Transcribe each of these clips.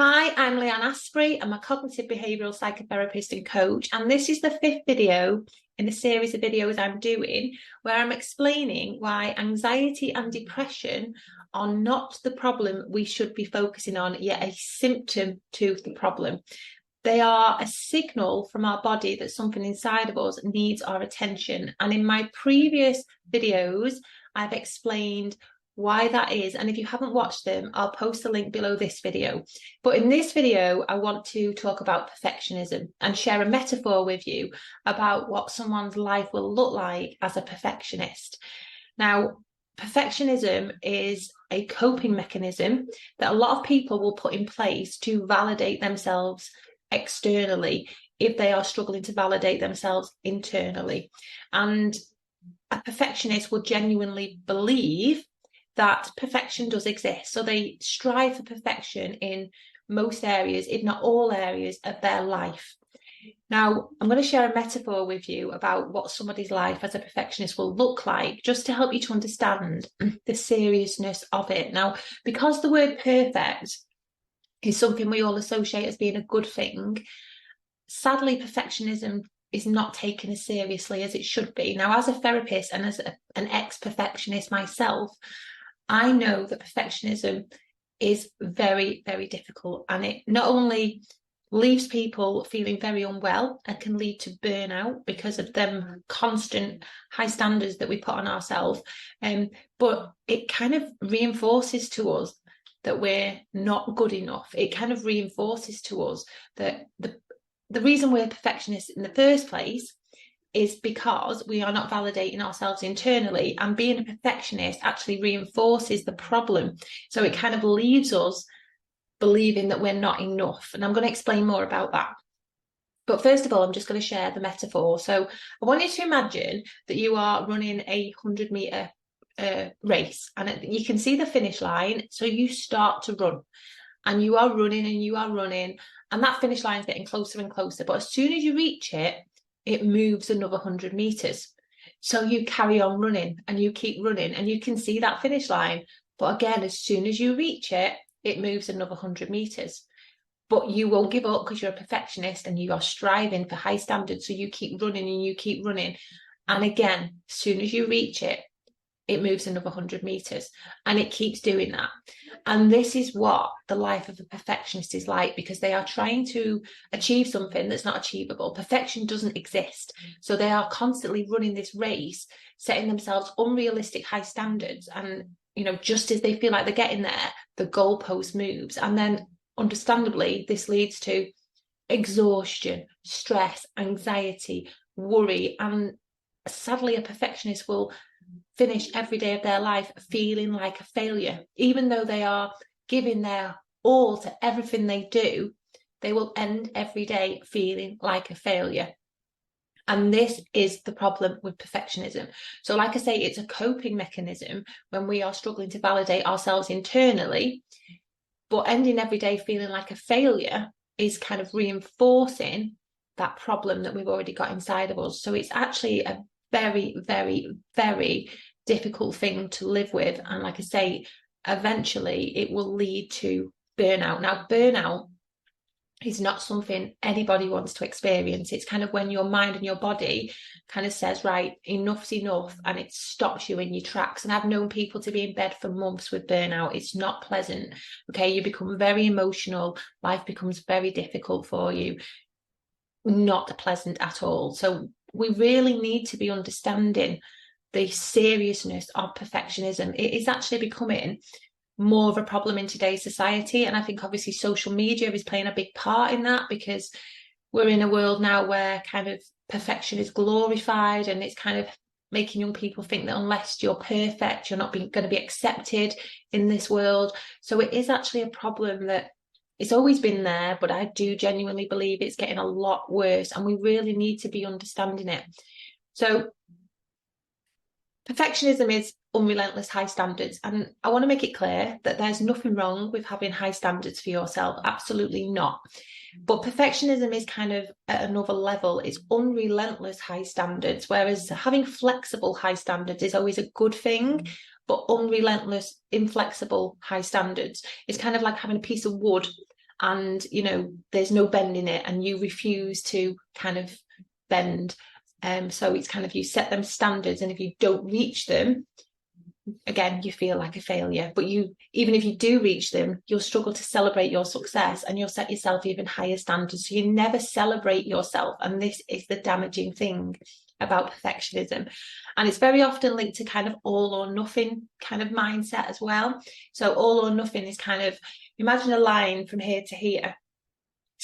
Hi, I'm Leanne Asprey. I'm a cognitive behavioural psychotherapist and coach, and this is the fifth video in the series of videos I'm doing where I'm explaining why anxiety and depression are not the problem we should be focusing on, yet a symptom to the problem. They are a signal from our body that something inside of us needs our attention. And in my previous videos, I've explained why that is. And if you haven't watched them, I'll post a link below this video. But in this video, I want to talk about perfectionism and share a metaphor with you about what someone's life will look like as a perfectionist. Now, perfectionism is a coping mechanism that a lot of people will put in place to validate themselves externally if they are struggling to validate themselves internally. And a perfectionist will genuinely believe that perfection does exist. So they strive for perfection in most areas, if not all areas of their life. Now, I'm going to share a metaphor with you about what somebody's life as a perfectionist will look like, just to help you to understand the seriousness of it. Now, because the word perfect is something we all associate as being a good thing, sadly, perfectionism is not taken as seriously as it should be. Now, as a therapist and as an ex-perfectionist myself, I know that perfectionism is very, very difficult, and it not only leaves people feeling very unwell and can lead to burnout because of them constant high standards that we put on ourselves, but it kind of reinforces to us that we're not good enough. It kind of reinforces to us that the reason we're perfectionists in the first place is because we are not validating ourselves internally, and being a perfectionist actually reinforces the problem. So it kind of leaves us believing that we're not enough. And I'm going to explain more about that. But first of all, I'm just going to share the metaphor. So I want you to imagine that you are running a 100-meter race, and you can see the finish line. So you start to run, and you are running and you are running, and that finish line is getting closer and closer. But as soon as you reach it, it moves another 100 meters. So you carry on running and you keep running, and you can see that finish line. But again, as soon as you reach it, it moves another 100 meters. But you won't give up because you're a perfectionist and you are striving for high standards. So you keep running and you keep running. And again, as soon as you reach it, it moves another 100 meters, and it keeps doing that. And this is what the life of a perfectionist is like, because they are trying to achieve something that's not achievable. Perfection doesn't exist. So they are constantly running this race, setting themselves unrealistic high standards. And, just as they feel like they're getting there, the goalpost moves. And then understandably, this leads to exhaustion, stress, anxiety, worry. And sadly, a perfectionist will finish every day of their life feeling like a failure. Even though they are giving their all to everything they do, they will end every day feeling like a failure. And this is the problem with perfectionism. So like I say, it's a coping mechanism when we are struggling to validate ourselves internally, but ending every day feeling like a failure is kind of reinforcing that problem that we've already got inside of us. So it's actually a very, very, very difficult thing to live with. And like I say, eventually it will lead to burnout. Now, burnout is not something anybody wants to experience. It's kind of when your mind and your body kind of says, right, enough's enough, and it stops you in your tracks. And I've known people to be in bed for months with burnout. It's not pleasant. Okay, you become very emotional. Life becomes very difficult for you. Not pleasant at all. So we really need to be understanding the seriousness of perfectionism. It is actually becoming more of a problem in today's society. And I think obviously social media is playing a big part in that, because we're in a world now where kind of perfection is glorified, and it's kind of making young people think that unless you're perfect, you're not going to be accepted in this world. So it is actually a problem that it's always been there, but I do genuinely believe it's getting a lot worse, and we really need to be understanding it. So perfectionism is unrelentless high standards. And I want to make it clear that there's nothing wrong with having high standards for yourself. Absolutely not. But perfectionism is kind of at another level. It's unrelentless high standards, whereas having flexible high standards is always a good thing. But unrelentless, inflexible high standards is kind of like having a piece of wood and, you know, there's no bending it, and you refuse to kind of bend. So it's kind of, you set them standards, and if you don't reach them, again, you feel like a failure. But you, even if you do reach them, you'll struggle to celebrate your success, and you'll set yourself even higher standards. So you never celebrate yourself. And this is the damaging thing about perfectionism. And it's very often linked to kind of all or nothing kind of mindset as well. So all or nothing is kind of, imagine a line from here to here.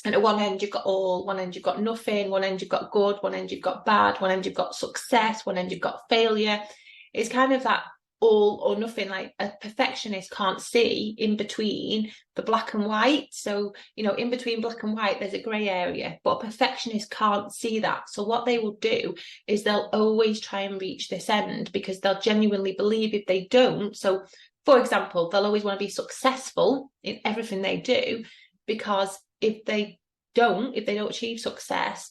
And at one end, you've got all, one end, you've got nothing, one end, you've got good, one end, you've got bad, one end, you've got success, one end, you've got failure. It's kind of that all or nothing. Like, a perfectionist can't see in between the black and white. So, you know, in between black and white, there's a grey area, but a perfectionist can't see that. So what they will do is they'll always try and reach this end, because they'll genuinely believe if they don't. So, for example, they'll always want to be successful in everything they do, because if they don't achieve success,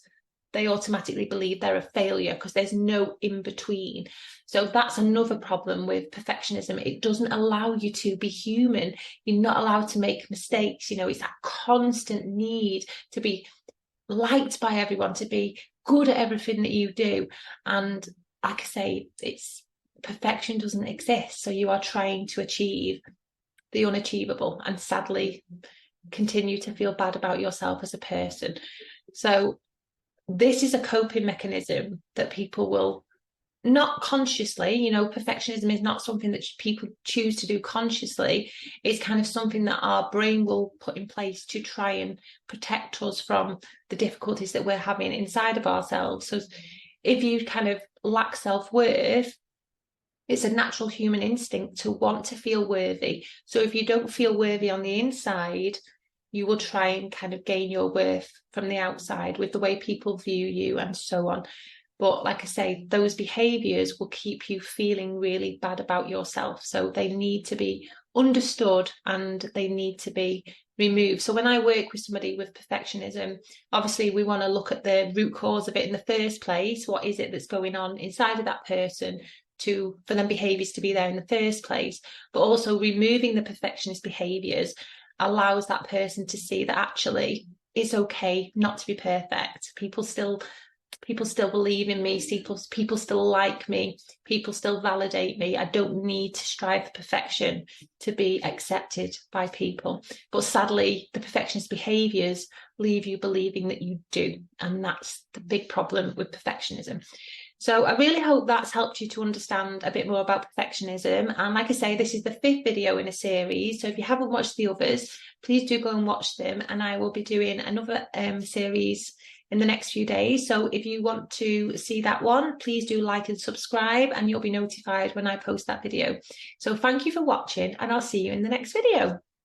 they automatically believe they're a failure, because there's no in between. So that's another problem with perfectionism. It doesn't allow you to be human. You're not allowed to make mistakes. You know, it's that constant need to be liked by everyone, to be good at everything that you do. And like I say, it's, perfection doesn't exist. So you are trying to achieve the unachievable, and sadly continue to feel bad about yourself as a person. So this is a coping mechanism that people will not consciously, you know, perfectionism is not something that people choose to do consciously. It's kind of something that our brain will put in place to try and protect us from the difficulties that we're having inside of ourselves. So if you kind of lack self-worth, it's a natural human instinct to want to feel worthy. So if you don't feel worthy on the inside, you will try and kind of gain your worth from the outside with the way people view you and so on. But like I say, those behaviours will keep you feeling really bad about yourself. So they need to be understood, and they need to be removed. So when I work with somebody with perfectionism, obviously we want to look at the root cause of it in the first place. What is it that's going on inside of that person for them behaviours to be there in the first place? But also removing the perfectionist behaviours allows that person to see that actually it's okay not to be perfect. People still believe in me, people still like me, people still validate me. I don't need to strive for perfection to be accepted by people. But sadly, the perfectionist behaviours leave you believing that you do, and that's the big problem with perfectionism. So I really hope that's helped you to understand a bit more about perfectionism. And like I say, this is the 5th video in a series. So if you haven't watched the others, please do go and watch them. And I will be doing another series in the next few days. So if you want to see that one, please do like and subscribe, and you'll be notified when I post that video. So thank you for watching, and I'll see you in the next video.